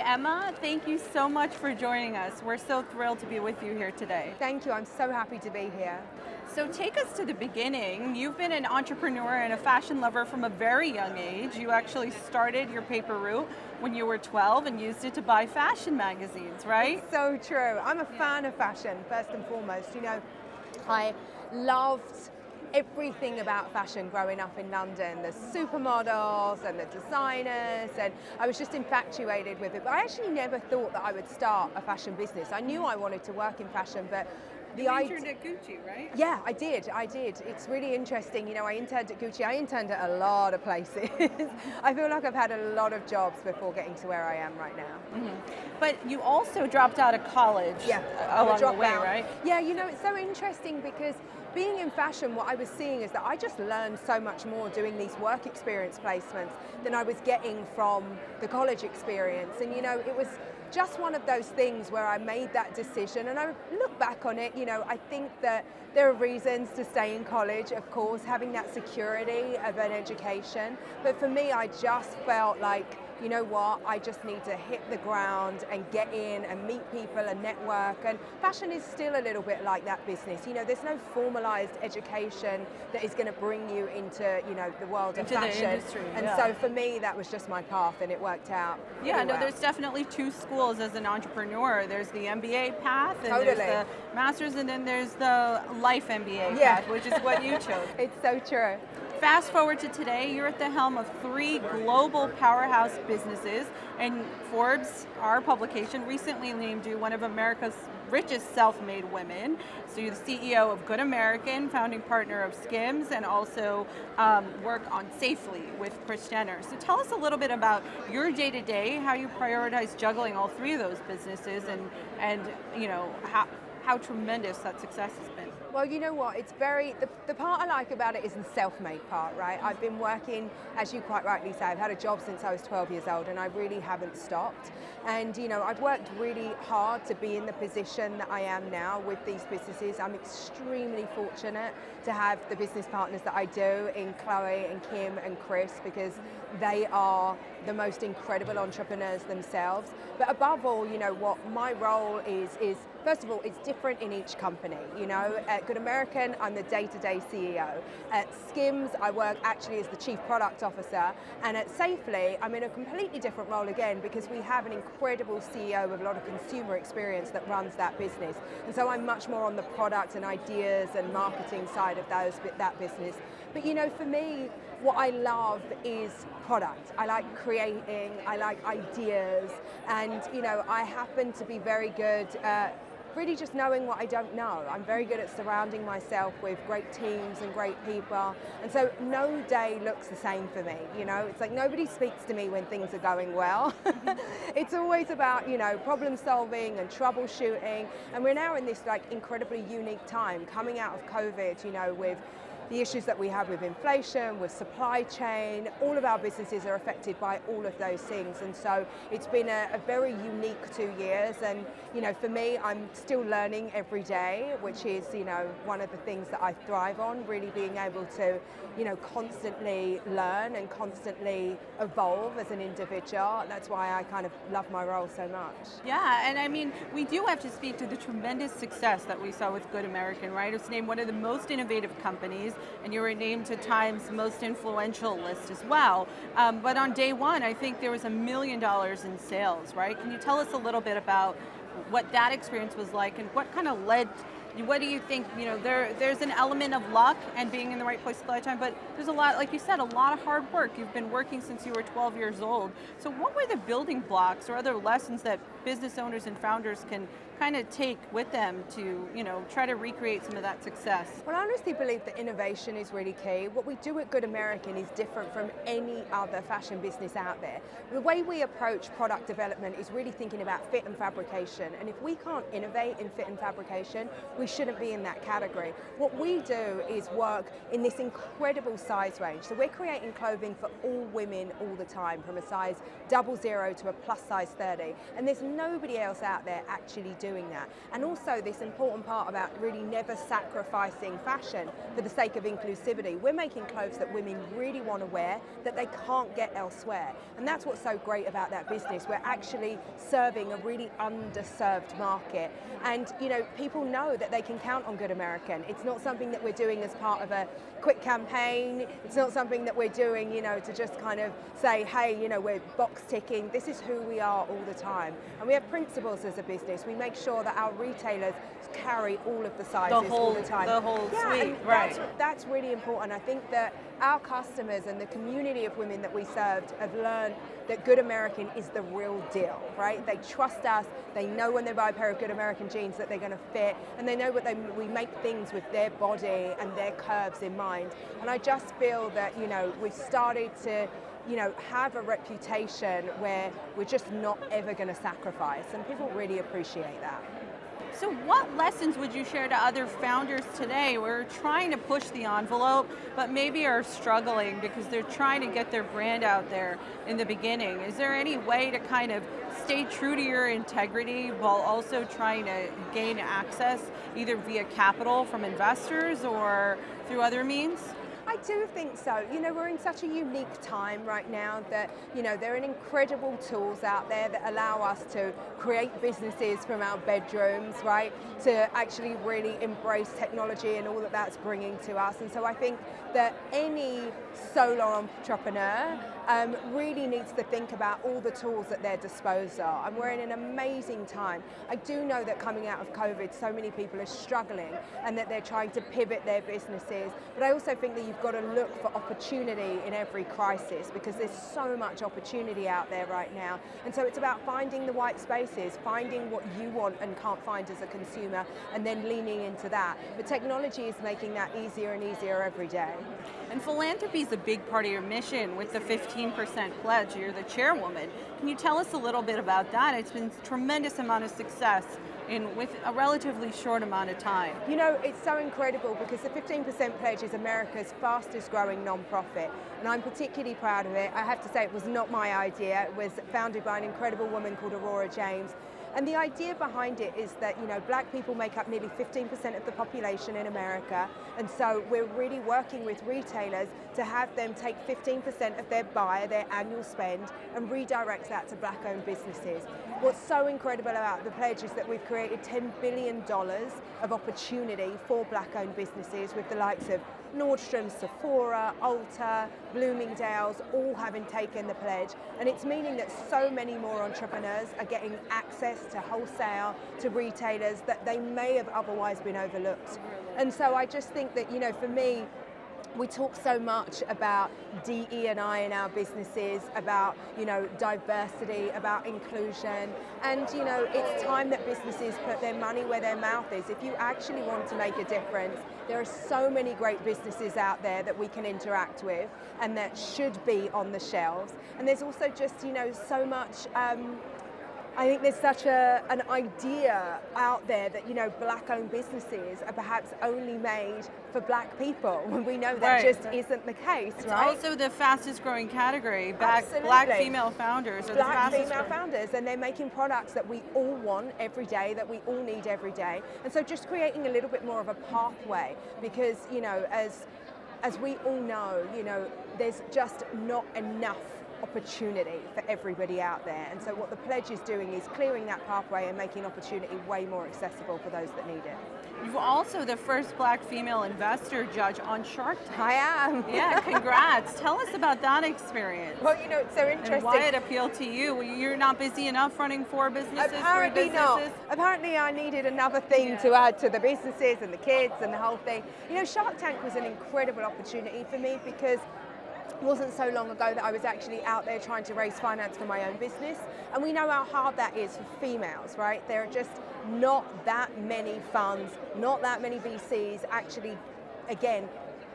Emma, thank you so much for joining us. We're so thrilled to be with you here today. Thank you, I'm so happy to be here. So take us to the beginning. You've been an entrepreneur and a fashion lover from a very young age. You actually started your paper route when you were 12 and used it to buy fashion magazines, right? It's so true. I'm a fan of fashion, first and foremost. You know, I loved everything about fashion growing up in London, the supermodels and the designers, and I was just infatuated with it. But I actually never thought that I would start a fashion business. I knew I wanted to work in fashion, but you interned at Gucci, right? Yeah, I did. It's really interesting. You know, I interned at Gucci. I interned at a lot of places. I feel like I've had a lot of jobs before getting to where I am right now. Mm-hmm. But you also dropped out of college along the way, right? Yeah, you know, it's so interesting because being in fashion, what I was seeing is that I just learned so much more doing these work experience placements than I was getting from the college experience. And, you know, it was just one of those things where I made that decision, and I look back on it, you know, I think that there are reasons to stay in college, of course, having that security of an education, but for me, I just felt like, you know what, I just need to hit the ground and get in and meet people and network, and fashion is still a little bit like that business. You know, there's no formalized education that is going to bring you into, you know, the world of fashion. The industry, and so for me, that was just my path, and it worked out. Yeah, no, there's definitely two schools as an entrepreneur. There's the MBA path, and there's the master's, and then there's the life MBA path, which is what you chose. It's so true. Fast forward to today, you're at the helm of 3 global powerhouse businesses, and Forbes, our publication, recently named you one of America's richest self-made women. So you're the CEO of Good American, founding partner of Skims, and also work on Safely with Kris Jenner. So tell us a little bit about your day-to-day, how you prioritize juggling all 3 of those businesses, and you know, how tremendous that success has been. Well, you know what, it's the part I like about it is the self-made part, right? I've been working, as you quite rightly say, I've had a job since I was 12 years old, and I really haven't stopped. And, you know, I've worked really hard to be in the position that I am now with these businesses. I'm extremely fortunate to have the business partners that I do in Chloe and Kim and Kris, because they are the most incredible entrepreneurs themselves. But above all, you know, what my role is first of all, it's different in each company. You know, at Good American, I'm the day-to-day CEO. At Skims, I work actually as the Chief Product Officer. And at Safely, I'm in a completely different role again, because we have an incredible CEO with a lot of consumer experience that runs that business. And so I'm much more on the product and ideas and marketing side of that business. But you know, for me, what I love is product. I like creating, I like ideas, and you know, I happen to be very good at really just knowing what I don't know. I'm very good at surrounding myself with great teams and great people, and so no day looks the same for me. You know, it's like nobody speaks to me when things are going well. It's always about, you know, problem solving and troubleshooting, and we're now in this like incredibly unique time coming out of COVID, you know, with the issues that we have with inflation, with supply chain. All of our businesses are affected by all of those things, and so it's been a very unique 2 years. And you know, for me, I'm still learning every day, which is, you know, one of the things that I thrive on, really being able to, you know, constantly learn and constantly evolve as an individual. That's why I kind of love my role so much. Yeah, and I mean, we do have to speak to the tremendous success that we saw with Good American, right? It's named one of the most innovative companies, and you were named to Time's most influential list as well. But on day one, I think there was $1 million in sales, right? Can you tell us a little bit about what that experience was like, and what kind of led, what do you think, you know, there's an element of luck and being in the right place at the right time, but there's a lot, like you said, a lot of hard work. You've been working since you were 12 years old. So what were the building blocks or other lessons that business owners and founders can kind of take with them to, you know, try to recreate some of that success? Well, I honestly believe that innovation is really key. What we do at Good American is different from any other fashion business out there. The way we approach product development is really thinking about fit and fabrication. And if we can't innovate in fit and fabrication, we shouldn't be in that category. What we do is work in this incredible size range. So we're creating clothing for all women all the time, from a size 00 to a plus size 30. And there's nobody else out there actually doing doing that. And also this important part about really never sacrificing fashion for the sake of inclusivity. We're making clothes that women really want to wear that they can't get elsewhere. And that's what's so great about that business. We're actually serving a really underserved market. And people know that they can count on Good American. It's not something that we're doing as part of a quick campaign. It's not something that we're doing, to just kind of say, hey, we're box ticking. This is who we are all the time. And we have principles as a business. We make sure that our retailers carry all of the sizes all the time. The whole suite, right. That's really important. I think that our customers and the community of women that we served have learned that Good American is the real deal, right? They trust us. They know when they buy a pair of Good American jeans that they're going to fit, and they know we make things with their body and their curves in mind. And I just feel that, we've started to have a reputation where we're just not ever going to sacrifice, and people really appreciate that. So what lessons would you share to other founders today who are trying to push the envelope, but maybe are struggling because they're trying to get their brand out there in the beginning? Is there any way to kind of stay true to your integrity while also trying to gain access either via capital from investors or through other means? I do think so. We're in such a unique time right now that, there are incredible tools out there that allow us to create businesses from our bedrooms, right? To actually really embrace technology and all that that's bringing to us. And so I think that any solo entrepreneur really needs to think about all the tools at their disposal. And we're in an amazing time. I do know that coming out of COVID, so many people are struggling and that they're trying to pivot their businesses. But I also think that you've got to look for opportunity in every crisis, because there's so much opportunity out there right now. And so it's about finding the white spaces, finding what you want and can't find as a consumer, and then leaning into that. But technology is making that easier and easier every day. And philanthropy is a big part of your mission with the 15% pledge. You're the chairwoman. Can you tell us a little bit about that? It's been a tremendous amount of success with a relatively short amount of time. It's so incredible because the 15% pledge is America's fastest growing nonprofit, and I'm particularly proud of it. I have to say it was not my idea. It was founded by an incredible woman called Aurora James. And the idea behind it is that, black people make up nearly 15% of the population in America. And so we're really working with retailers to have them take 15% of their buy, their annual spend, and redirect that to black-owned businesses. What's so incredible about the pledge is that we've created $10 billion of opportunity for black-owned businesses with the likes of Nordstrom, Sephora, Ulta, Bloomingdale's, all having taken the pledge. And it's meaning that so many more entrepreneurs are getting access to wholesale, to retailers that they may have otherwise been overlooked. And so I just think that, for me, we talk so much about DE&I in our businesses, about, diversity, about inclusion. And, it's time that businesses put their money where their mouth is. If you actually want to make a difference, there are so many great businesses out there that we can interact with and that should be on the shelves. And there's also just, so much, I think there's such an idea out there that, black-owned businesses are perhaps only made for black people, when we know that just isn't the case, it's right? also the fastest growing category. Absolutely. Black female founders are the fastest female founders, and they're making products that we all want every day, that we all need every day. And so just creating a little bit more of a pathway, because, as we all know, there's just not enough opportunity for everybody out there. And so what the pledge is doing is clearing that pathway and making opportunity way more accessible for those that need it. You're also the first black female investor judge on Shark Tank. I am. Yeah, congrats. Tell us about that experience. Well, it's so interesting. And why it appealed to you. You're not busy enough running 4 businesses, Apparently 3 businesses? not. Apparently I needed another thing to add to the businesses and the kids and the whole thing. Shark Tank was an incredible opportunity for me because it wasn't so long ago that I was actually out there trying to raise finance for my own business. And we know how hard that is for females, right? There are just not that many funds, not that many VCs actually, again,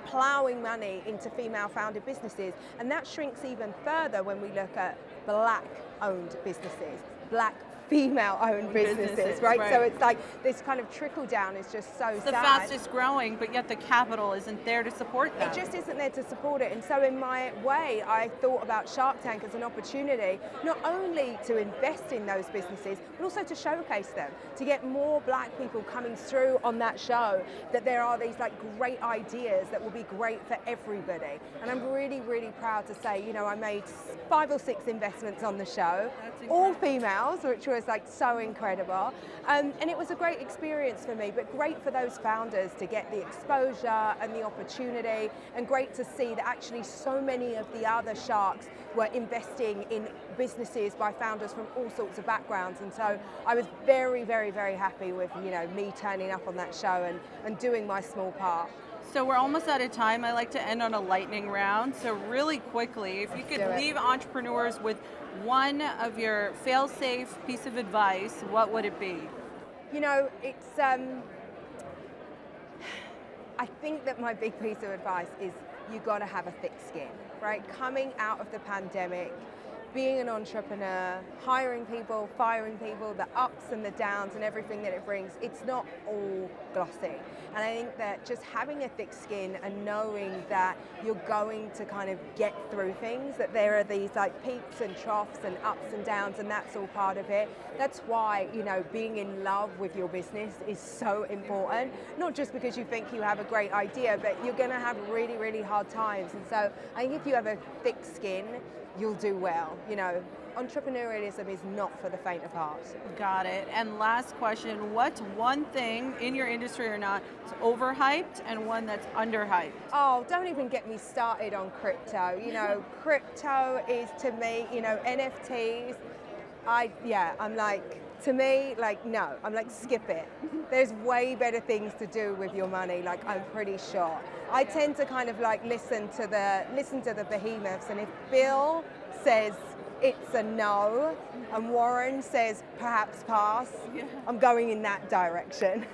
plowing money into female-founded businesses. And that shrinks even further when we look at black-owned businesses, black female-owned businesses, right? right. So it's like this kind of trickle down is just so It's the sad. fastest growing, but yet the capital isn't there to support them. It just isn't there to support it. And so in my way, I thought about Shark Tank as an opportunity, not only to invest in those businesses, but also to showcase them, to get more black people coming through on that show, that there are these like great ideas that will be great for everybody. And I'm really, really proud to say, you know, I made 5 or 6 investments on the show, all females, which was like so incredible. And it was a great experience for me, but great for those founders to get the exposure and the opportunity, and great to see that actually so many of the other sharks were investing in businesses by founders from all sorts of backgrounds. And so I was very, very, very happy with, you know, me turning up on that show and doing my small part. So we're almost out of time. I like to end on a lightning round. So really quickly, if you could leave entrepreneurs with one of your fail-safe piece of advice, what would it be? You know, it's, I think that my big piece of advice is you gotta have a thick skin, right? Coming out of the pandemic, being an entrepreneur, hiring people, firing people, the ups and the downs and everything that it brings, it's not all glossy. And I think that just having a thick skin and knowing that you're going to kind of get through things, that there are these like peaks and troughs and ups and downs, and that's all part of it. That's why, you know, being in love with your business is so important. Not just because you think you have a great idea, but you're gonna have really, really hard times. And so I think if you have a thick skin, you'll do well. You know, entrepreneurialism is not for the faint of heart. Got it. And last question, what's one thing in your industry or not that's overhyped and one that's underhyped? Oh, don't even get me started on crypto. You know, crypto is to me, you know, NFTs, I'm like, to me, like, no, I'm like, skip it. There's way better things to do with your money, like, I'm pretty sure. I tend to kind of like listen to the behemoths, and if Bill says it's a no, and Warren says perhaps pass, I'm going in that direction.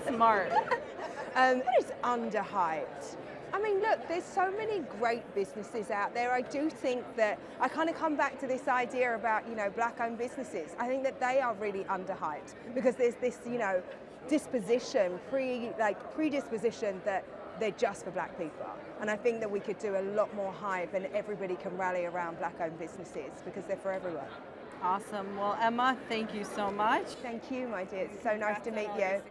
Smart. What is underhyped? I mean, look, there's so many great businesses out there. I do think that I kind of come back to this idea about, you know, black-owned businesses. I think that they are really underhyped because there's this, you know, predisposition that they're just for black people. And I think that we could do a lot more hype and everybody can rally around black-owned businesses because they're for everyone. Awesome. Well, Emma, thank you so much. Thank you, my dear. It's so nice to meet you.